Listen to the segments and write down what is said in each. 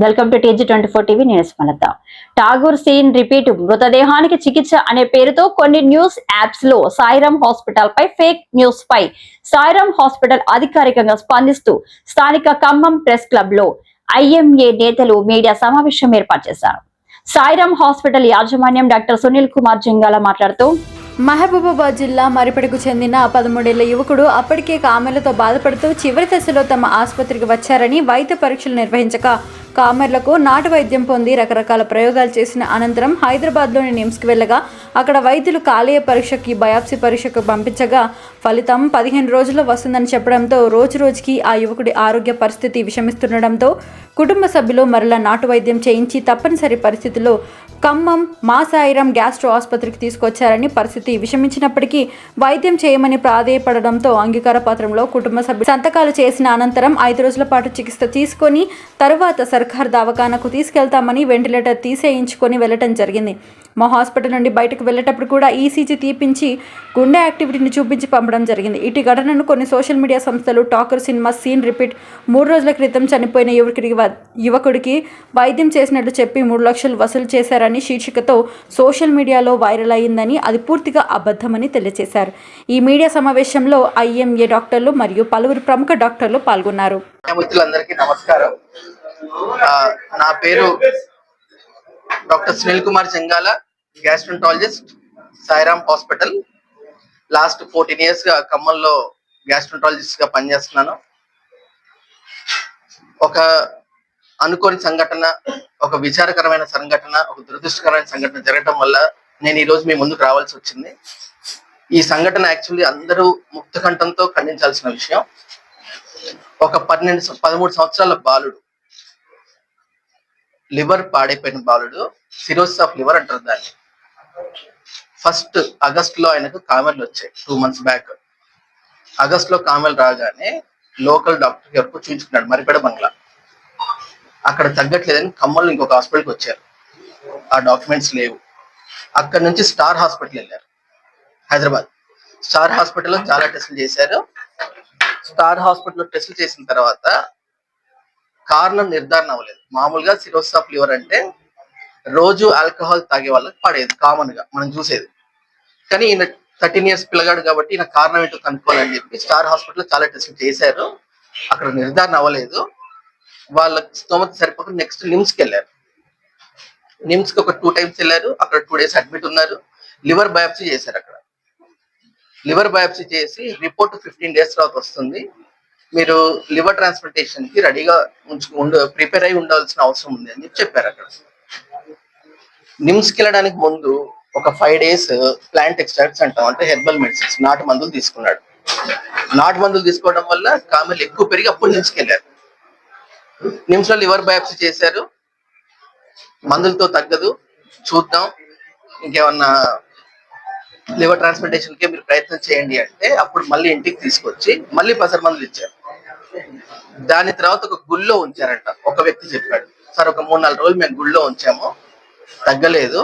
Welcome to TG24 TV. నేను స్మలత. Tagore scene repeat మృతదేహానికి చికిత్స అనే పేరుతో కొన్ని న్యూస్ యాప్స్ లో సాయిరాం హాస్పిటల్ పై ఫేక్ న్యూస్ పై సాయిరాం హాస్పిటల్ అధికారికంగా స్పందిస్తూ స్థానిక ఖమ్మం ప్రెస్ క్లబ్ లో IMA నేతలు మీడియా సమావేశం ఏర్పాటు చేశారు. సాయిరాం హాస్పిటల్ యాజమాన్యం డాక్టర్ సునీల్ కుమార్ జంగాల మాట్లాడుతూ, మహబూబాబాద్ జిల్లా మరిపడకు చెందిన 13 ఏళ్ల యువకుడు అప్పటికే కామెర్లతో బాధపడుతూ చివరి దశలో తమ ఆసుపత్రికి వచ్చారని వైద్య పరీక్షలు నిర్వహించక కామెర్లకు నాటు వైద్యం పొంది రకరకాల ప్రయోగాలు చేసిన అనంతరం హైదరాబాద్లోని నిమ్స్కి వెళ్ళగా అక్కడ వైద్యులు కాలేయ పరీక్షకి బయాప్సీ పరీక్షకు పంపించగా ఫలితం 15 రోజుల్లో వస్తుందని చెప్పడంతో రోజురోజుకి ఆ యువకుడి ఆరోగ్య పరిస్థితి విషమిస్తుండడంతో కుటుంబ సభ్యులు మరలా నాటు వైద్యం చేయించి తప్పనిసరి పరిస్థితుల్లో ఖమ్మం మా సాయిరాం గ్యాస్ట్రో ఆసుపత్రికి తీసుకొచ్చారని పరిస్థితి విషమించినప్పటికీ వైద్యం చేయమని ప్రాధేయపడడంతో అంగీకార పత్రంలో కుటుంబ సభ్యులు సంతకాలు చేసిన అనంతరం 5 రోజుల పాటు చికిత్స తీసుకొని తరువాత సర్కార్ దవాఖానకు తీసుకెళ్తామని వెంటిలేటర్ తీసేయించుకొని వెళ్లటం జరిగింది. మా హాస్పిటల్ నుండి బయటకు వెళ్లేటప్పుడు కూడా ECG తీపించి గుండె యాక్టివిటీని చూపించి పంపడం జరిగింది. ఇటు ఘటనను కొన్ని సోషల్ మీడియా సంస్థలు ఠాకూర్ సినిమా సీన్ రిపీట్ 3 రోజుల క్రితం చనిపోయిన యువకుడికి వైద్యం చేసినట్లు చెప్పి 3 లక్షలు వసూలు చేశారని శీర్షికతో సోషల్ మీడియాలో వైరల్ అయ్యిందని, అది పూర్తిగా అబద్ధమని తెలియజేశారు. ఈ మీడియా సమావేశంలో IMA డాక్టర్లు మరియు పలువురు ప్రముఖ డాక్టర్లు పాల్గొన్నారు. నమస్కారం. నా పేరు doctor Sunil Kumar Jangala, గ్యాస్ట్రోంటాలజిస్ట్, Sairam hospital. Last 14 years గా ఖమ్మంలో గ్యాస్ట్రోంటాలజిస్ట్ గా పనిచేస్తున్నాను. ఒక అనుకోని సంఘటన, ఒక విచారకరమైన సంఘటన, ఒక దురదృష్టకరమైన సంఘటన జరగడం వల్ల నేను ఈ రోజు మీ ముందుకు రావాల్సి వచ్చింది. ఈ సంఘటన యాక్చువల్లీ అందరూ ముక్త కంఠంతో ఖండించాల్సిన విషయం. ఒక 13 సంవత్సరాల బాలుడు, లివర్ పాడైపోయిన బాలుడు, సిరోసిస్ ఆఫ్ లివర్ అంటారు దాన్ని. ఫస్ట్ ఆగస్ట్ లో ఆయనకు కామెర్లు వచ్చాయి. 2 months బ్యాక్ ఆగస్ట్ లో కామెర్లు రాగానే లోకల్ డాక్టర్ ఎవరికి చూపించుకున్నాడు, మరిపెడ బంగ్లా. అక్కడ తగ్గట్లేదని ఖమ్మంలో ఇంకొక హాస్పిటల్కి వచ్చారు. ఆ డాక్యుమెంట్స్ లేవు. అక్కడ నుంచి స్టార్ హాస్పిటల్ వెళ్ళారు, హైదరాబాద్. స్టార్ హాస్పిటల్లో చాలా టెస్టులు చేశారు. స్టార్ హాస్పిటల్లో టెస్టులు చేసిన తర్వాత కారణం నిర్ధారణ అవ్వలేదు. మామూలుగా సిరోసిస్ ఆఫ్ లివర్ అంటే రోజు ఆల్కహాల్ తాగే వాళ్ళకి పడేది, కామన్ గా మనం చూసేది. కానీ ఈయన 13 years పిల్లగాడు కాబట్టి ఈయన కారణం ఏంటో కనుక్కోవాలని చెప్పి స్టార్ హాస్పిటల్లో చాలా టెస్టులు చేశారు. అక్కడ నిర్ధారణ అవ్వలేదు. వాళ్ళ స్తోమత సరిపోక నెక్స్ట్ నిమ్స్కి వెళ్ళారు. నిమ్స్కి ఒక 2 times వెళ్ళారు. అక్కడ 2 days అడ్మిట్ ఉన్నారు. లివర్ బయాప్సీ చేశారు. అక్కడ లివర్ బయాప్సీ చేసి రిపోర్ట్ 15 days తర్వాత వస్తుంది. మీరు లివర్ ట్రాన్స్ప్లాంటేషన్ కి రెడీగా ప్రిపేర్ అయి ఉండాల్సిన అవసరం ఉంది అని చెప్పారు. అక్కడ నిమ్స్కి వెళ్ళడానికి ముందు ఒక 5 days ప్లాంట్ ఎక్స్ట్రాక్ట్స్ అంటాం, అంటే హెర్బల్ మెడిసిన్స్, నాటు మందులు తీసుకున్నాడు. నాటు మందులు తీసుకోవడం వల్ల కామెర్లు ఎక్కువ పెరిగి అప్పుడు నిమ్స్కి వెళ్ళారు. నిమ్స్ లో లివర్ బయాప్సీ చేశారు. మందులతో తగ్గదు, చూద్దాం ఇంకేమన్నా లివర్ ట్రాన్స్ప్లాంటేషన్ కి మీరు ప్రయత్నం చేయండి అంటే అప్పుడు మళ్ళీ ఇంటికి తీసుకొచ్చి మళ్ళీ పసరు మందులు ఇచ్చారు. దాని తర్వాత ఒక గుళ్ళో ఉంచారంట. ఒక వ్యక్తి చెప్పాడు, సార్ ఒక 3-4 రోజులు మేము గుళ్ళో ఉంచాము, తగ్గలేదు,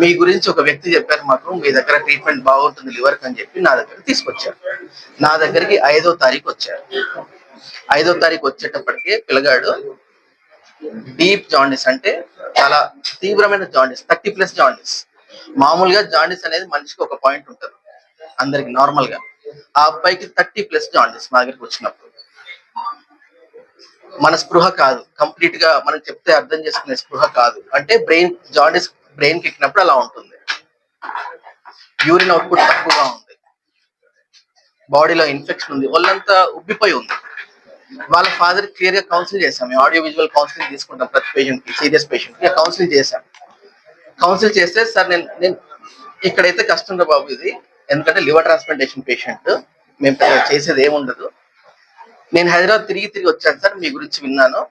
మీ గురించి ఒక వ్యక్తి చెప్పారు మాకు, మీ దగ్గర ట్రీట్మెంట్ బాగుంటుంది లివర్ అని చెప్పి నా దగ్గర తీసుకొచ్చారు. నా దగ్గరికి 5వ తారీఖు వచ్చారు. 5వ తారీఖు వచ్చేటప్పటికి పిల్లగాడు డీప్ జాండిస్, అంటే చాలా తీవ్రమైన జాండిస్, 30+ జాండిస్. మామూలుగా జాండిస్ అనేది మనిషికి ఒక పాయింట్ ఉంటుంది అందరికి నార్మల్ గా. ఆ అబ్బాయికి 30+ జాండిస్ మా దగ్గరికి వచ్చినప్పుడు. మన స్పృహ కాదు, కంప్లీట్ గా మనం చెప్తే అర్థం చేసుకునే స్పృహ కాదు, అంటే జాండిస్ బ్రెయిన్ కి ఎక్కినప్పుడు అలా ఉంటుంది. యూరిన్ అవుట్పుట్ తక్కువగా ఉంది, బాడీలో ఇన్ఫెక్షన్ ఉంది, ఒళ్ళంతా ఉబ్బిపోయి ఉంది. వాళ్ళ ఫాదర్ క్లియర్ గా కౌన్సిల్ చేశాం. మేము ఆడియో విజువల్ కౌన్సిలింగ్ తీసుకుంటాం ప్రతి పేషెంట్ కి, సీరియస్ పేషెంట్ కి కౌన్సిలింగ్ చేశాం. కౌన్సిల్ చేస్తే, సార్ నేను ఇక్కడైతే కష్టం రా బాబు ఇది, ఎందుకంటే లివర్ ట్రాన్స్ప్లాంటేషన్ పేషెంట్, మేము చేసేది ఏముండదు, నేను హైదరాబాద్ తిరిగి వచ్చాను సార్, మీ గురించి విన్నాను,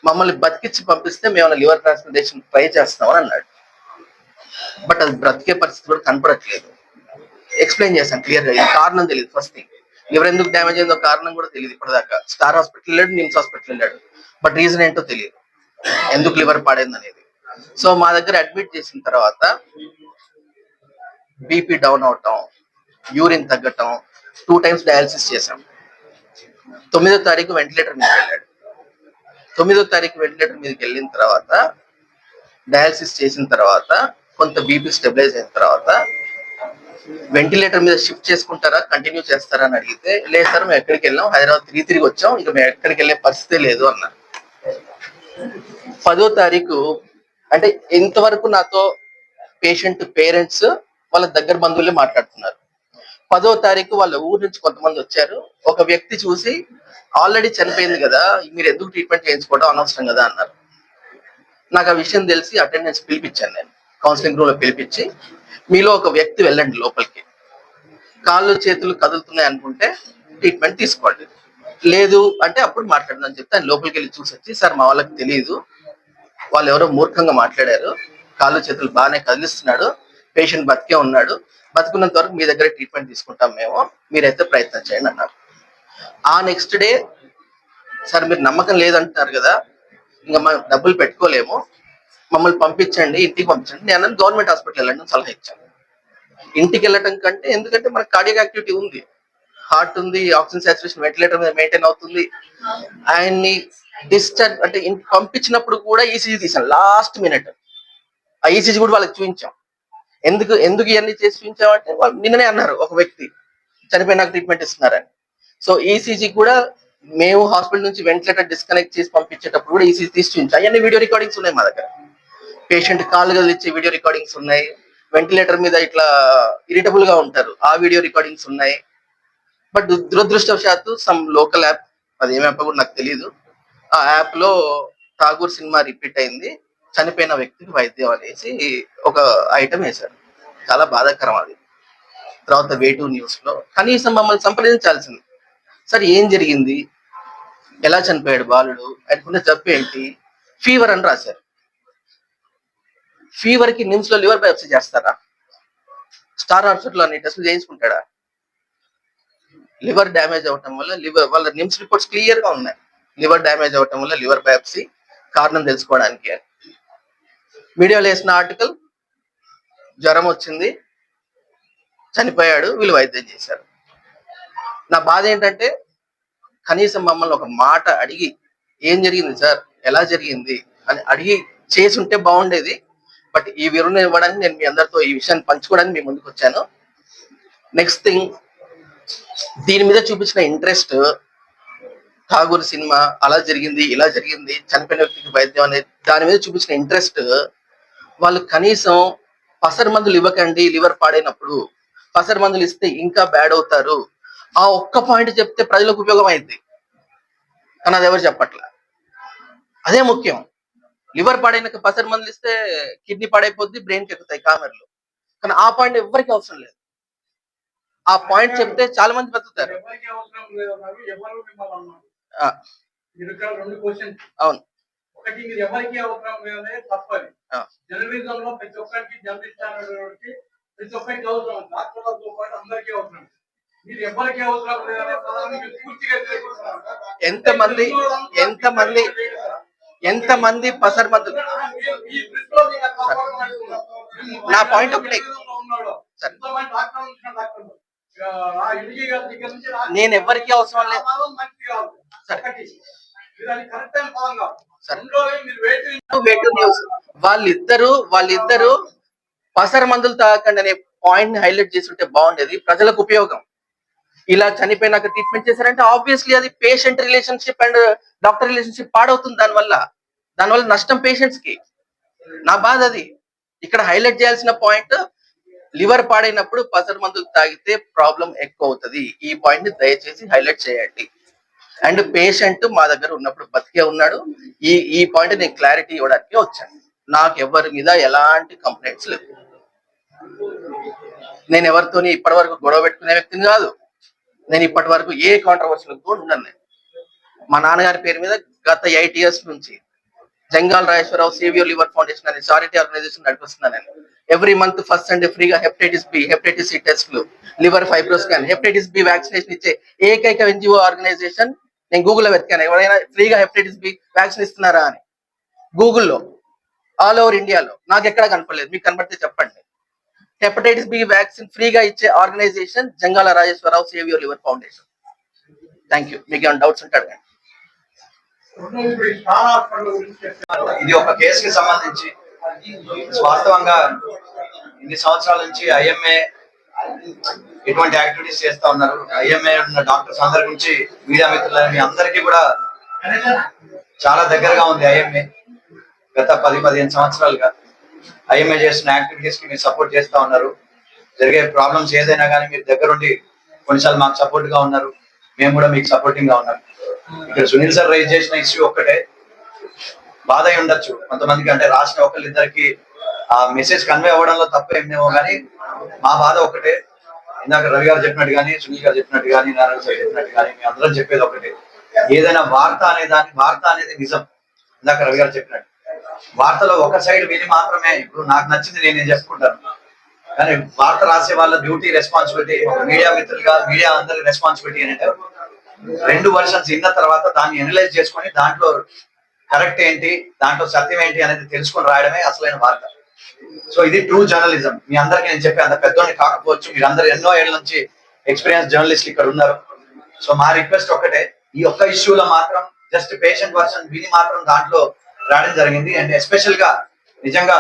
మమ్మల్ని బతికిచ్చి పంపిస్తే మేము లివర్ ట్రాన్స్ప్లాంటేషన్ ట్రై చేస్తామని అన్నాడు. బట్ అది బ్రతికే పరిస్థితి కూడా కనపడట్లేదు. ఎక్స్ప్లెయిన్ చేశాను క్లియర్ గా. ఇది కారణం తెలియదు. ఫస్ట్ థింగ్, లివర్ ఎందుకు డ్యామేజ్ అయిందో కారణం కూడా తెలియదు ఇప్పటిదాకా. స్టార్ హాస్పిటల్ వెళ్ళాడు, నిమ్స్ హాస్పిటల్ వెళ్ళాడు, బట్ రీజన్ ఏంటో తెలియదు, ఎందుకు లివర్ పాడైంది అనేది. సో మా దగ్గర అడ్మిట్ చేసిన తర్వాత బీపీ డౌన్ అవటం, యూరిన్ తగ్గటం, 2 times డయాలసిస్ చేశాం. 9వ తారీఖు వెంటిలేటర్ మీద వెళ్ళాడు. 9వ తారీఖు వెంటిలేటర్ మీదకి వెళ్ళిన తర్వాత డయాలసిస్ చేసిన తర్వాత కొంత బీపీ స్టెబిలైజ్ అయిన తర్వాత వెంటిలేటర్ మీద షిఫ్ట్ చేసుకుంటారా కంటిన్యూ చేస్తారా అని అడిగితే లేదు సార్ మేము ఎక్కడికి వెళ్ళాం హైదరాబాద్ తిరిగి వచ్చాం ఇంకా మేము ఎక్కడికి వెళ్ళే పరిస్థితే లేదు అన్నారు. 10వ తారీఖు అంటే ఇంతవరకు నాతో పేషెంట్ పేరెంట్స్ వాళ్ళ దగ్గర బంధువులే మాట్లాడుతున్నారు. 10వ తారీఖు వాళ్ళ ఊరు నుంచి కొంతమంది వచ్చారు. ఒక వ్యక్తి చూసి ఆల్రెడీ చనిపోయింది కదా మీరు ఎందుకు ట్రీట్మెంట్ చేయించుకోవడం అనవసరం కదా అన్నారు. నాకు ఆ విషయం తెలిసి అటెండెన్స్ పిలిపించాను. నేను కౌన్సిలింగ్ రూమ్ లో పిలిపించి మీలో ఒక వ్యక్తి వెళ్ళండి లోపలికి, కాళ్ళు చేతులు కదులుతున్నాయి అనుకుంటే ట్రీట్మెంట్ తీసుకోండి, లేదు అంటే అప్పుడు మాట్లాడదని చెప్తే ఆయన లోపలికి వెళ్ళి చూసి వచ్చి సార్ మా వాళ్ళకి తెలియదు, వాళ్ళు ఎవరో మూర్ఖంగా మాట్లాడారు, కాళ్ళు చేతులు బాగానే కదిలిస్తున్నాడు, పేషెంట్ బతికే ఉన్నాడు, బతుకున్నంత వరకు మీ దగ్గర ట్రీట్మెంట్ తీసుకుంటాం మేము, మీరైతే ప్రయత్నం చేయండి అన్నారు. ఆ నెక్స్ట్ డే సార్ మీరు నమ్మకం లేదంటున్నారు కదా ఇంకా మనం డబ్బులు పెట్టుకోలేము, మమ్మల్ని పంపించండి ఇంటికి పంపించండి. నేను గవర్నమెంట్ హాస్పిటల్ వెళ్ళండి సలహా ఇచ్చాను. ఇంటికి వెళ్ళటం కంటే, ఎందుకంటే మనకు కార్డియాక్ యాక్టివిటీ ఉంది, హార్ట్ ఉంది, ఆక్సిజన్ సాచురేషన్ వెంటిలేటర్ మీద మెయింటైన్ అవుతుంది. ఆయన్ని డిశ్చార్జ్ అంటే పంపించినప్పుడు కూడా ఈసీజీ తీసాను లాస్ట్ మినిట్. ఆ ఈసీజీ కూడా వాళ్ళకి చూపించాం. ఎందుకు ఇవన్నీ చేసి చూపించామంటే వాళ్ళు నిన్ననే అన్నారు ఒక వ్యక్తి చనిపోయినాక ట్రీట్మెంట్ ఇస్తున్నారని. సో ఈసీజీ కూడా మేము హాస్పిటల్ నుంచి వెంటిలేటర్ డిస్కనెక్ట్ చేసి పంపించేటప్పుడు కూడా ఈసీజీ తీసి చూపించాం. అవన్నీ వీడియో రికార్డింగ్స్ ఉన్నాయి మా దగ్గర. పేషెంట్ కాళ్ళు కదిలిచ్చే వీడియో రికార్డింగ్స్ ఉన్నాయి, వెంటిలేటర్ మీద ఇట్లా ఇరిటబుల్ గా ఉంటారు ఆ వీడియో రికార్డింగ్స్ ఉన్నాయి. బట్ దురదృష్టవశాత్తు సమ్ లోకల్ యాప్, అది ఏం యాప్ కూడా నాకు తెలియదు, ఆ యాప్ లో ఠాగూర్ సినిమా రిపీట్ అయింది, చనిపోయిన వ్యక్తికి వైద్యం అనేసి ఒక ఐటమ్ వేశారు. చాలా బాధాకరం అది. తర్వాత వే2 న్యూస్ లో కనీసం మమ్మల్ని సంప్రదించాల్సింది, సార్ ఏం జరిగింది, ఎలా చనిపోయాడు బాలుడు, ఆయనకున్న జబ్బు ఏంటి, ఫీవర్ అని రాశారు. ఫీవర్ కి నిమ్స్ లో లివర్ బయాప్సీ చేస్తారా? స్టార్ హాస్పిటల్ అన్ని టెస్టులు చేయించుకుంటాడా? లివర్ డ్యామేజ్ అవటం వల్ల వాళ్ళ నిమ్స్ రిపోర్ట్స్ క్లియర్ గా ఉన్నాయి, లివర్ డ్యామేజ్ అవటం వల్ల లివర్ బయాప్సీ కారణం తెలుసుకోవడానికి. మీడియాలో వేసిన ఆర్టికల్ జ్వరం వచ్చింది చనిపోయాడు వీళ్ళు వైద్యం చేశారు. నా బాధ ఏంటంటే కనీసం మమ్మల్ని ఒక మాట అడిగి ఏం జరిగింది సార్, ఎలా జరిగింది అని అడిగి చేసి ఉంటే బాగుండేది. బట్ ఈ వివరణ ఇవ్వడానికి నేను మీ అందరితో ఈ విషయాన్ని పంచుకోవడానికి మీ ముందుకు వచ్చాను. నెక్స్ట్ థింగ్, దీని మీద చూపించిన ఇంట్రెస్ట్, ఠాగూర్ సినిమా అలా జరిగింది ఇలా జరిగింది చనిపోయిన వ్యక్తికి వైద్యం అనేది దాని మీద చూపించిన ఇంట్రెస్ట్, వాళ్ళు కనీసం పసరు మందులు ఇవ్వకండి లివర్ పాడైనప్పుడు, పసరు మందులు ఇస్తే ఇంకా బ్యాడ్ అవుతారు, ఆ ఒక్క పాయింట్ చెప్తే ప్రజలకు ఉపయోగం అయింది కానీ అది ఎవరు చెప్పట్లా. అదే ముఖ్యం. లివర్ పాడైనాక పసరు మందులు ఇస్తే కిడ్నీ పాడైపోద్ది, బ్రెయిన్ కి ఎక్కుతాయి కామెర్లు, కానీ ఆ పాయింట్ ఎవరికి అవసరం లేదు. ఆ పాయింట్ చెప్తే చాలా మంది బతుకుతారు. అవును, ఒకటి మీరు ఎవరికి అవసరం లేదనేది తప్పది. జర్నలిజం లో ప్రతి ఒక్కరికి జర్నలిస్ట్ అనేటువంటి ప్రతి ఒక్కరికి అవసరం, డాక్టర్లతో పాటు అందరికీ అవసరం. మీరు ఎవరికి అవసరం లేదనే పదాన్ని మీరు పూర్తిగా ఎంతమంది పసరు మందులు. నా పాయింట్ ఒకటే, నేను ఎవరికి అవసరం లేదు. వాళ్ళిద్దరు పసర మందులు తాగకండి అనే పాయింట్ ని హైలైట్ చేస్తుంటే బాగుండేది, ప్రజలకు ఉపయోగం. ఇలా చనిపోయినాక ట్రీట్మెంట్ చేశారంటే ఆబ్వియస్లీ అది patient relationship and doctor relationship పాడవుతుంది. దానివల్ల నష్టం పేషెంట్స్ కి. నా బాధ అది. ఇక్కడ హైలైట్ చేయాల్సిన పాయింట్, లివర్ పాడైనప్పుడు పసరు మందులు తాగితే ప్రాబ్లం ఎక్కువ అవుతుంది, ఈ పాయింట్ ని దయచేసి హైలైట్ చేయండి. అండ్ పేషెంట్ మా దగ్గర ఉన్నప్పుడు బతికే ఉన్నాడు, ఈ పాయింట్ నేను క్లారిటీ ఇవ్వడానికి వచ్చాను. నాకు ఎవరి మీద ఎలాంటి కంప్లైంట్స్ లేవు. నేను ఎవరితోని ఇప్పటి వరకు గొడవ పెట్టుకునే వ్యక్తిని కాదు. నేను ఇప్పటి వరకు ఏ కాంట్రవర్సీలు కూడా ఉండను. మా నాన్నగారి పేరు మీద గత 8 years నుంచి Jangal Rajeshwararao saviour liver foundation అనే చారిటీ ఆర్గనైజేషన్ నడిపిస్తున్నాను. నేను ఎవ్రీ మంత్ ఫస్ట్ సండే ఫ్రీగా హెపటైటిస్ బి, హెపటైటిస్ సి టెస్ట్లు, liver fibroscan, hepatitis B vaccination ఇచ్చే ఏకైక ఎన్జిఓ ఆర్గనైజేషన్. నేను గూగుల్లో వెతికాను ఎవరైనా ఫ్రీగా హెపటైటిస్ బి వ్యాక్సిన్ ఇస్తున్నారా అని. గూగుల్లో ఆల్ ఓవర్ ఇండియాలో నాకు ఎక్కడ కనపడలేదు, మీకు కనపడితే చెప్పండి. హెపటైటిస్ బి వ్యాక్సిన్ ఫ్రీగా ఇచ్చే organisation Jangala Rajeshwararao saviour liver foundation. Thank you. మీకు ఏమైనా డౌట్స్ ఉంటే అడగండి. ఇప్పుడు ఈ స్టార్ హాస్పిటల్ గురించి చెప్తారు. ఇది ఒక కేసుకి సంబంధించి వాస్తవంగా ఇన్ని సంవత్సరాల నుంచి ఐఎంఏ ఎటువంటి యాక్టివిటీస్ చేస్తా ఉన్నారు. ఐఎంఏ ఉన్న డాక్టర్స్ అందరి గురించి మీడియా మిత్రులని మీ అందరికీ కూడా చాలా దగ్గరగా ఉంది ఐఎంఏ. గత 10-15 సంవత్సరాలుగా ఐఎంఏ చేస్తున్న యాక్టివిటీస్ కి మీరు సపోర్ట్ చేస్తా ఉన్నారు. జరిగే ప్రాబ్లమ్స్ ఏదైనా కానీ మీరు దగ్గరుండి కొన్నిసార్లు మాకు సపోర్ట్ గా ఉన్నారు, మేము కూడా మీకు సపోర్టింగ్ గా ఉన్నాం. ఇక్కడ సునీల్ సార్ రైజ్ చేసిన ఇష్యూ ఒక్కటే బాధ అయి ఉండొచ్చు కొంతమందికి, అంటే రాసిన ఒకళ్ళిద్దరికి ఆ మెసేజ్ కన్వే అవ్వడంలో తప్ప ఏమేమో కానీ మా బాధ ఒకటే. ఇందాక రవి గారు చెప్పినట్టు కానీ, సునీల్ గారు చెప్పినట్టు కానీ, నారాయణ సార్ చెప్పినట్టు కానీ, మేము అందరం చెప్పేది ఒకటే, ఏదైనా వార్త అనేది నిజం. ఇందాక రవి గారు చెప్పినట్టు వార్తలో ఒక సైడ్ విని మాత్రమే ఇప్పుడు నాకు నచ్చింది నేను చెప్పుకుంటాను, కానీ వార్త రాసే వాళ్ళ డ్యూటీ రెస్పాన్సిబిలిటీ, మీడియా మిత్రులుగా మీడియా అందరి రెస్పాన్సిబిలిటీ ఏంటంటే 2 వర్షన్స్ ఇన్న తర్వాత దాన్ని ఎనలైజ్ చేసుకొని దాంట్లో కరెక్ట్ ఏంటి, దాంట్లో సత్యం ఏంటి అనేది తెలుసుకొని రాయడమే అసలైన వార్త. సో ఇది ట్రూ జర్నలిజం. మీ అందరికీ నేను చెప్పే అంత పెద్దోని కాకపోవచ్చు, మీరు అందరు ఎన్నో ఏళ్ళ నుంచి ఎక్స్పీరియన్స్ జర్నలిస్ట్ ఇక్కడ ఉన్నారు. సో మా రిక్వెస్ట్ ఒక్కటే, ఈ ఒక్క ఇష్యూలో మాత్రం జస్ట్ పేషెంట్ వర్షన్ విని మాత్రం దాంట్లో రాయడం జరిగింది. అండ్ ఎస్పెషల్ గా నిజంగా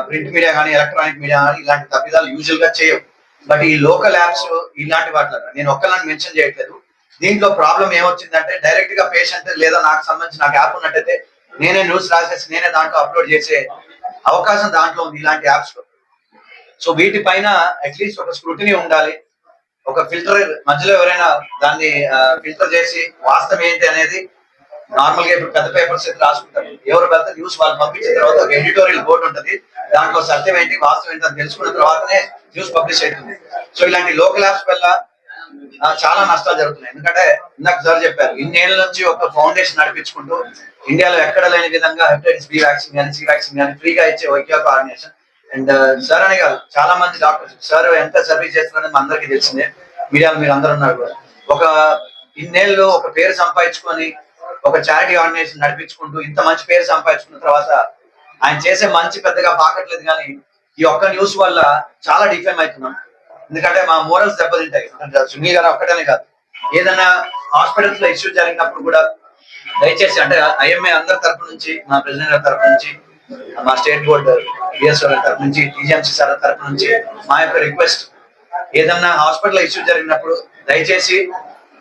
ప్రింట్ మీడియా కానీ ఎలక్ట్రానిక్ మీడియా కానీ ఇలాంటి తప్పిదాలు యూజువల్ గా చేయవు. బట్ ఈ లోకల్ యాప్స్ ఇలాంటి వాటిలో నేను ఒక్కళ్ళని మెన్షన్ చేయట్లేదు. దీంట్లో ప్రాబ్లం ఏమొచ్చిందంటే డైరెక్ట్ గా పేషెంట్ లేదా నాకు సంబంధించి నాకు యాప్ ఉన్నట్టయితే నేనే న్యూస్ రాసేసి నేనే దాంట్లో అప్లోడ్ చేసే అవకాశం దాంట్లో ఉంది ఇలాంటి యాప్స్ లో. సో వీటిపైన అట్లీస్ట్ ఒక స్క్రూటినీ ఉండాలి, ఒక ఫిల్టర్ మధ్యలో ఎవరైనా దాన్ని ఫిల్టర్ చేసి వాస్తవం ఏంటి అనేది నార్మల్ గా ఇప్పుడు పెద్ద పేపర్స్ అయితే రాసుకుంటారు, ఎవరు పెద్ద న్యూస్ వాళ్ళు పంపించిన తర్వాత ఒక ఎడిటోరియల్ బోర్డు ఉంటుంది, దాంట్లో సత్యం ఏంటి వాస్తవం ఏంటి అని తెలుసుకున్న తర్వాతనే న్యూస్ పబ్లిష్ అవుతుంది. సో ఇలాంటి లోకల్ యాప్స్ వల్ల చాలా నష్టాలు జరుగుతున్నాయి. ఎందుకంటే ఇందాక సార్ చెప్పారు, ఇన్నేళ్ల నుంచి ఒక ఫౌండేషన్ నడిపించుకుంటూ ఇండియాలో ఎక్కడ లేని విధంగా హెపటైటిస్ బి వ్యాక్సిన్ కానీ సి వ్యాక్సిన్ కానీ ఫ్రీగా ఇచ్చే వైద్య ఆర్గనైజేషన్. అండ్ సార్ అనే కాదు చాలా మంది డాక్టర్స్ సార్ ఎంత సర్వీస్ చేస్తున్నారని అందరికీ తెలిసిందే, మీడియాలో మీరు అందరూ ఉన్నారు కూడా. ఒక ఇన్నేళ్ళు ఒక పేరు సంపాదించుకొని ఒక చారిటీ ఆర్గనైజేషన్ నడిపించుకుంటూ ఇంత మంచి పేరు సంపాదించుకున్న తర్వాత ఆయన చేసే మంచి పెద్దగా పాకట్లేదు, కానీ ఈ ఒక్క న్యూస్ వల్ల చాలా డిఫేమ్ అవుతున్నాం. ఎందుకంటే మా మోరల్స్ దెబ్బతింటాయి. సునీల్ గారు ఒక్కటనే కాదు, ఏదైనా హాస్పిటల్స్ లో ఇష్యూ జరిగినప్పుడు కూడా దయచేసి అంటే ఐఎంఏ అందరి తరపు నుంచి, మా ప్రెసిడెంట్ గారి తరపు నుంచి, మా స్టేట్ బోర్డు బిఎస్ తరపు నుంచి, టీజీఎంసీ సార్ తరపు నుంచి మా యొక్క రిక్వెస్ట్, ఏదన్నా హాస్పిటల్ ఇష్యూ జరిగినప్పుడు దయచేసి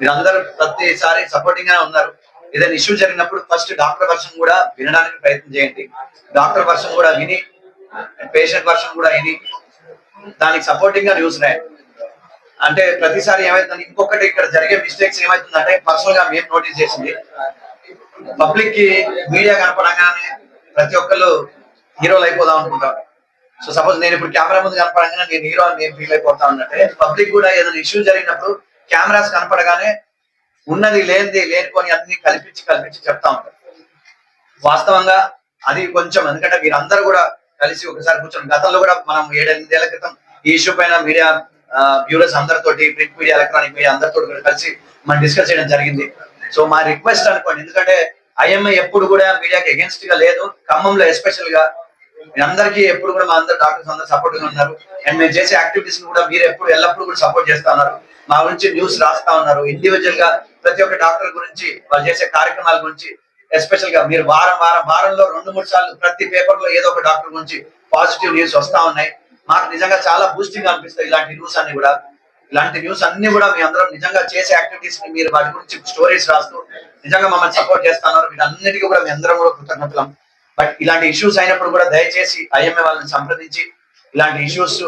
మీరందరూ ప్రతిసారి సపోర్టింగ్ గా ఉన్నారు. ఏదైనా ఇష్యూ జరిగినప్పుడు ఫస్ట్ డాక్టర్ వర్షన్ కూడా వినడానికి ప్రయత్నం చేయండి. డాక్టర్ వర్షన్ కూడా విని పేషెంట్ వర్షన్ కూడా విని దానికి సపోర్టింగ్ గా న్యూస్ రాయండి. అంటే ప్రతిసారి ఏమైతుంది, ఇంకొకటి ఇక్కడ జరిగే మిస్టేక్స్ ఏమైతుందంటే పర్సనల్ గా మేము నోటీస్ చేసింది, పబ్లిక్ కి మీడియా కనపడంగానే ప్రతి ఒక్కళ్ళు హీరోలు అయిపోదాం అనుకుంటారు. సో సపోజ్ నేను ఇప్పుడు కెమెరా ముందు కనపడంగానే నేను హీరో అని నేను ఫీల్ అయిపోతా ఉన్నట్టే పబ్లిక్ కూడా ఏదైనా ఇష్యూ జరిగినప్పుడు కెమెరాస్ కనపడగానే ఉన్నది లేనిపోని అన్ని కల్పించి చెప్తా ఉంటారు. వాస్తవంగా అది కొంచెం, ఎందుకంటే మీరందరూ కూడా కలిసి ఒకసారి కూర్చొని గతంలో కూడా మనం 7-8 ఏళ్ల క్రితం ఈ ఇష్యూ పైన మీడియా బ్యూరోస్ అందరితోటి, ప్రింట్ మీడియా ఎలక్ట్రానిక్ మీడియా అందరితో కలిసి మనం డిస్కస్ చేయడం జరిగింది. సో మా రిక్వెస్ట్ అనుకోండి, ఎందుకంటే ఐఎంఐ ఎప్పుడు కూడా మీడియాకి అగేన్స్ట్ గా లేదు, ఖమ్మంలో ఎస్పెషల్ గా అందరికీ ఎప్పుడు కూడా మా అందరు డాక్టర్స్ అందరూ సపోర్ట్ గా ఉన్నారు. అండ్ మేము చేసే యాక్టివిటీస్ కూడా మీరు ఎల్లప్పుడు కూడా సపోర్ట్ చేస్తా ఉన్నారు, మా గురించి న్యూస్ రాస్తా ఉన్నారు. ఇండివిజువల్ గా ప్రతి ఒక్క డాక్టర్ గురించి వాళ్ళు చేసే కార్యక్రమాల గురించి ఎస్పెషల్ గా మీరు వారంలో 2-3 సార్లు ప్రతి పేపర్ లో ఏదో ఒక డాక్టర్ గురించి పాజిటివ్ న్యూస్ వస్తా ఉన్నాయి. మాకు నిజంగా చాలా బూస్టింగ్ అనిపిస్తాయి ఇలాంటి న్యూస్ అన్ని కూడా. ఇలాంటి న్యూస్ అన్ని కూడా మీ అందరం నిజంగా చేసే యాక్టివిటీస్ ని మీరు వాటి గురించి స్టోరీస్ రాస్తూ నిజంగా మమ్మల్ని సపోర్ట్ చేస్తున్నారు. వీటన్నిటికీ కూడా మీ అందరం కూడా కృతజ్ఞతలం. బట్ ఇలాంటి ఇష్యూస్ అయినప్పుడు కూడా దయచేసి ఐఎంఏ వాళ్ళని సంప్రదించి ఇలాంటి ఇష్యూస్,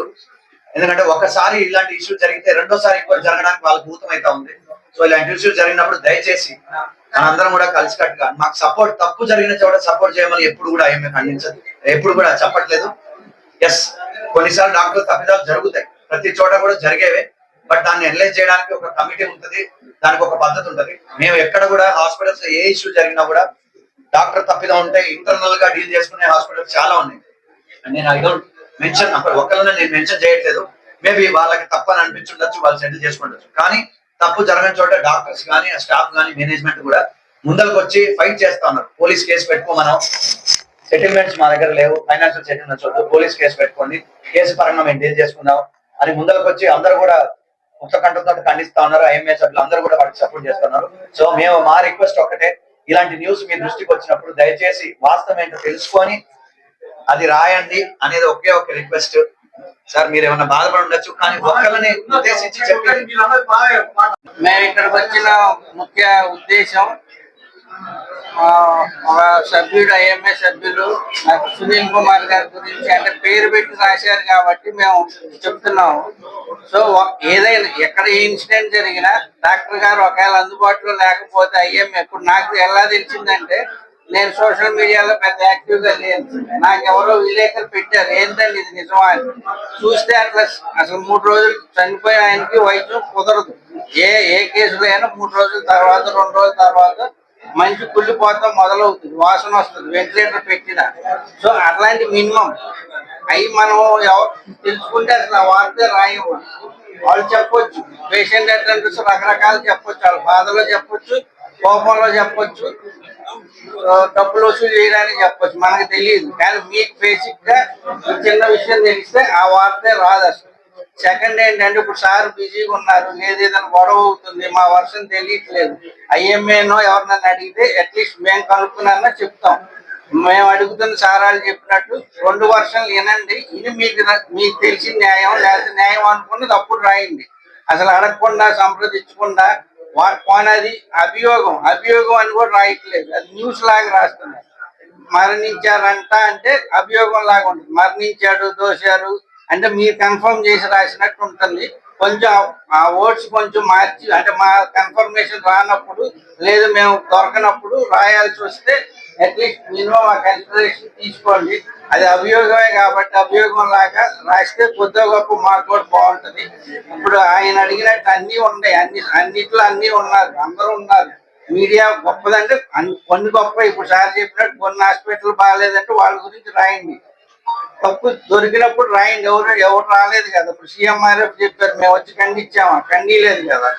ఎందుకంటే ఒకసారి ఇలాంటి ఇష్యూస్ జరిగితే రెండోసారి ఇంకోటి జరగడానికి వాళ్ళకి భూతమైతా ఉంది. సో ఇలాంటి ఇష్యూస్ జరిగినప్పుడు దయచేసి మనందరం కూడా కలిసికట్టుగా మాకు సపోర్ట్, తప్పు జరిగిన చోట సపోర్ట్ చేయమని ఎప్పుడు కూడా ఐఎంఏ ఖండించదు, ఎప్పుడు కూడా చెప్పట్లేదు. ఎస్, కొన్నిసార్లు డాక్టర్ తప్పిదాలు జరుగుతాయి, ప్రతి చోట కూడా జరిగేవే. బట్ దాన్ని అనలైజ్ చేయడానికి ఒక కమిటీ ఉంటుంది, దానికి ఒక పద్ధతి ఉంటుంది. మేము ఎక్కడ కూడా హాస్పిటల్స్ ఏ ఇష్యూ జరిగినా కూడా డాక్టర్ తప్పిదం ఉంటే ఇంటర్నల్ గా డీల్ చేసుకునే హాస్పిటల్స్ చాలా ఉన్నాయి. నేను ఐ డోంట్ మెన్షన్, అక్కడ ఒక్కళ్ళనే నేను మెన్షన్ చేయట్లేదు. మేబీ వాళ్ళకి తప్పని అనిపించుండొచ్చు, వాళ్ళు సెటిల్ చేసుకుండొచ్చు. కానీ తప్పు జరగని చోట డాక్టర్స్ కానీ, స్టాఫ్ కానీ, మేనేజ్మెంట్ కూడా ముందరకు వచ్చి ఫైట్ చేస్తా ఉన్నారు. పోలీస్ కేసు పెట్టుకోమనం, సెటిల్మెంట్స్ మా దగ్గర లేవు, ఫైనాన్షియల్ సెటిల్మెంట్స్ వద్దు, పోలీస్ కేసు పెట్టుకోండి, కేసు పరంగా మేము డీల్ చేసుకుందాం అని ముందరకు వచ్చి అందరూ కూడా ముక్త కంఠంతో ఖండిస్తా ఉన్నారు. ఐఎంఏ సభ్యులు అందరూ కూడా వాటికి సపోర్ట్ చేస్తున్నారు. సో మేము మా రిక్వెస్ట్ ఒక్కటే, ఇలాంటి న్యూస్ మీ దృష్టికి వచ్చినప్పుడు దయచేసి వాస్తవం ఏంటో తెలుసుకొని అది రాయండి అనేది ఒకే ఒక రిక్వెస్ట్. సార్ మీరు ఏమైనా బాధపడి ఉండొచ్చు, కానీ ఒక్కరిని ఉద్దేశించి చెప్పి మేము ఇక్కడికి వచ్చిన ముఖ్య ఉద్దేశం ఒక సభ్యుడు ఐఎంఏ సభ్యులు సునీల్ కుమార్ గారి గురించి అంటే పేరు పెట్టి రాశారు కాబట్టి మేము చెప్తున్నాము. సో ఏదైనా ఎక్కడ ఏ ఇన్సిడెంట్ జరిగినా డాక్టర్ గారు ఒకవేళ అందుబాటులో లేకపోతే ఐఎంఏ ఇప్పుడు నాకు ఎలా తెలిసిందంటే నేను సోషల్ మీడియాలో పెద్ద యాక్టివ్ గా లేను. నాకు ఎవరో విలేకరు పెట్టారు ఏంటంటే ఇది నిజమా అని. చూస్తే అట్లా అసలు 3 రోజులు చనిపోయిన ఆయనకి వైద్యం కుదరదు. ఏ కేసులో అయినా 3 రోజుల తర్వాత 2 రోజుల తర్వాత మంచి కుళ్ళిపోతాం మొదలవుతుంది, వాసన వస్తుంది వెంటిలేటర్ పెట్టిన. సో అట్లాంటి మినిమం అవి మనం తెలుసుకుంటే అసలు ఆ వార్త రాయము. వాళ్ళు చెప్పొచ్చు పేషెంట్ అటెండర్స్ రకరకాలు చెప్పొచ్చు, వాళ్ళ బాధలో చెప్పొచ్చు, కోపంలో చెప్పొచ్చు, డబ్బులు వసూలు చేయడానికి చెప్పొచ్చు, మనకు తెలియదు. కానీ మీకు బేసిక్ గా చిన్న విషయం తెలిస్తే ఆ వార్తే రాదు అసలు. సెకండ్ ఏంటంటే ఇప్పుడు సార్ బిజీగా ఉన్నారు, ఏదైనా గొడవ అవుతుంది, మా వర్షం తెలియట్లేదు, ఐఎంఏనో ఎవరినైనా అడిగితే అట్లీస్ట్ మేము కనుక్కున్నా చెప్తాం. మేము అడుగుతున్న సారాలు చెప్పినట్టు 2 వర్షాలు వినండి, ఇది మీకు తెలిసిన న్యాయం లేకపోతే న్యాయం అనుకున్నది అప్పుడు రాయండి. అసలు అడగకుండా సంప్రదించకుండా పోనది అభియోగం అని కూడా రాయట్లేదు, అది న్యూస్ లాగా రాస్తున్నారు. మరణించారంట అంటే అభియోగం లాగా ఉంటుంది, మరణించాడు దోశారు అంటే మీరు కన్ఫర్మ్ చేసి రాసినట్టు ఉంటుంది. కొంచెం ఆ వర్డ్స్ కొంచెం మార్చి అంటే మా కన్ఫర్మేషన్ రానప్పుడు లేదు మేము దొరకనప్పుడు రాయాల్సి వస్తే అట్లీస్ట్ మినిమం ఆ కన్సిడరేషన్ తీసుకోండి. అది అభియోగమే కాబట్టి అభియోగం లాగా రాస్తే కొద్దిగా గొప్ప మాకు కూడా బాగుంటది. ఇప్పుడు ఆయన అడిగినట్టు అన్ని ఉన్నాయి, అన్నిట్లో అన్ని ఉన్నారు, అందరూ ఉన్నారు. మీడియా గొప్పదంటే కొన్ని గొప్ప. ఇప్పుడు సార్ చెప్పినట్టు కొన్ని హాస్పిటల్ బాగాలేదంటే వాళ్ళ గురించి రాయండి, తప్పు దొరికినప్పుడు రాయండి. ఎవరు రాలేదు కదా, ఇప్పుడు సీఎంఆర్ఎఫ్ చెప్పారు మేము వచ్చి ఖండించామా, ఖండీలేదు కదా.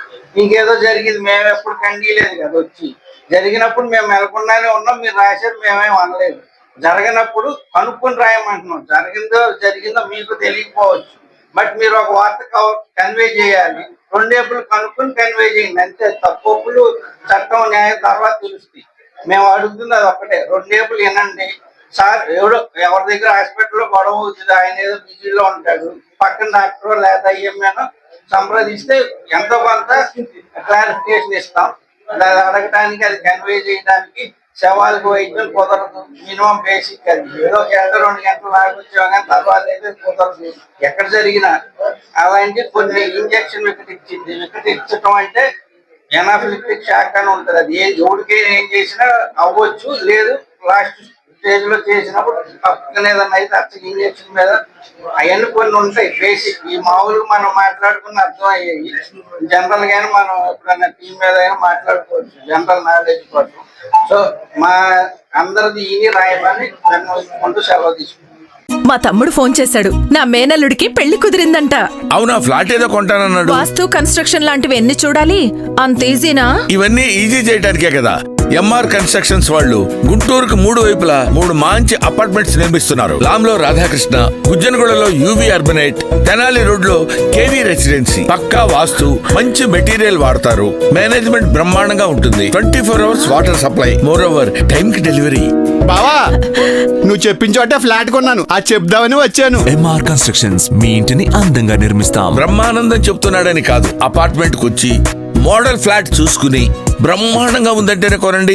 ఇంకేదో జరిగింది మేము ఎప్పుడు ఖండీలేదు కదా, వచ్చి జరిగినప్పుడు మేము మెలకుండానే ఉన్నాం, మీరు రాశారు మేమేం అనలేదు. జరగనప్పుడు కనుక్కొని రాయమంటున్నాం. జరిగిందో మీకు తెలియకపోవచ్చు, బట్ మీరు ఒక వార్త కన్వే చేయాలి. 2 ఏపులు కనుక్కొని కన్వే చేయండి అంతే. తప్పులు చట్టం న్యాయం తర్వాత తెలుస్తాయి. మేము అడుగుతుంది అది ఒక్కటే, 2 ఏపులు వినండి. సార్ ఎవరి దగ్గర హాస్పిటల్లో గొడవ అవుతుంది, ఆయన ఏదో బిజీలో ఉంటాడు, పక్కన డాక్టర్ లేదా ఐఎంఏనో సంప్రదిస్తే ఎంతో కొంత క్లారిఫికేషన్ ఇస్తాం. అది అడగటానికి అది కన్వే చేయడానికి శవాలకు వైద్యం కుదరదు, మినిమం బేసిక్. అది ఏదో 2 గంటలు లాగొచ్చాం కానీ తర్వాత అయితే కుదరదు ఎక్కడ జరిగినా. అలాంటి కొన్ని ఇంజక్షన్ వికటించడం అంటే ఎనాఫిలిప్టిక్ షాక్ అని ఉంటుంది. అది ఎవరికి ఏం చేసినా అవ్వచ్చు, లేదు లాస్ట్ స్టేజ్ లో చేసినప్పుడు పక్కన ఏదన్నా అయితే అచ్చకి ఇంజక్షన్ మీద అవన్నీ కొన్ని ఉంటాయి బేసిక్. ఈ మామూలుగా మనం మాట్లాడుకున్న అర్థం అయ్యాయి. జనరల్ గానే మనం ఎప్పుడైనా టీం మీద అయినా మాట్లాడుకోవచ్చు జనరల్ నాలెడ్జ్ కోసం. సో మా అందరిది ఇని రాయమని నన్ను సెలవు తీసుకుంటాం. మా తమ్ముడు ఫోన్ చేశాడు, నా మేనల్లుడికి పెళ్లి కుదిరిందంట. అవునా, ఫ్లాట్ ఏదో కొంటానన్నాడు. వాస్తు కన్స్ట్రక్షన్ లాంటివి ఎన్ని చూడాలి, అంత ఈజీనా? ఇవన్నీ ఈజీ చేయడానికే కదా ఎంఆర్ కన్స్ట్రక్షన్స్ వాళ్ళు గుంటూరుకు 3 వైపులా 3 మంచి అపార్ట్మెంట్స్ నిర్మిస్తున్నారు. లాంలో రాధాకృష్ణ, గుజ్జనగూడలో యూవీ అర్బనైట్, తెనాలి రోడ్ లో కేవీ రెసిడెన్సీ. పక్కా వాస్తు, మంచి మెటీరియల్ వాడతారు, మేనేజ్మెంట్ బ్రహ్మాండంగా ఉంటుంది, 24 hours water supply, moreover time కి డెలివరీ. బావా నువ్వు చెప్పించోటే ఫ్లాట్ కొన్నాను, అది చెప్దామని వచ్చాను. ఎంఆర్ కన్స్ట్రక్షన్స్ మీ ఇంటిని అందంగా నిర్మిస్తాం. బ్రహ్మానందం చెప్తున్నాడని కాదు, అపార్ట్మెంట్ కు వచ్చి మోడల్ ఫ్లాట్ చూసుకుని బ్రహ్మాండంగా ఉందంటేనే కొనండి.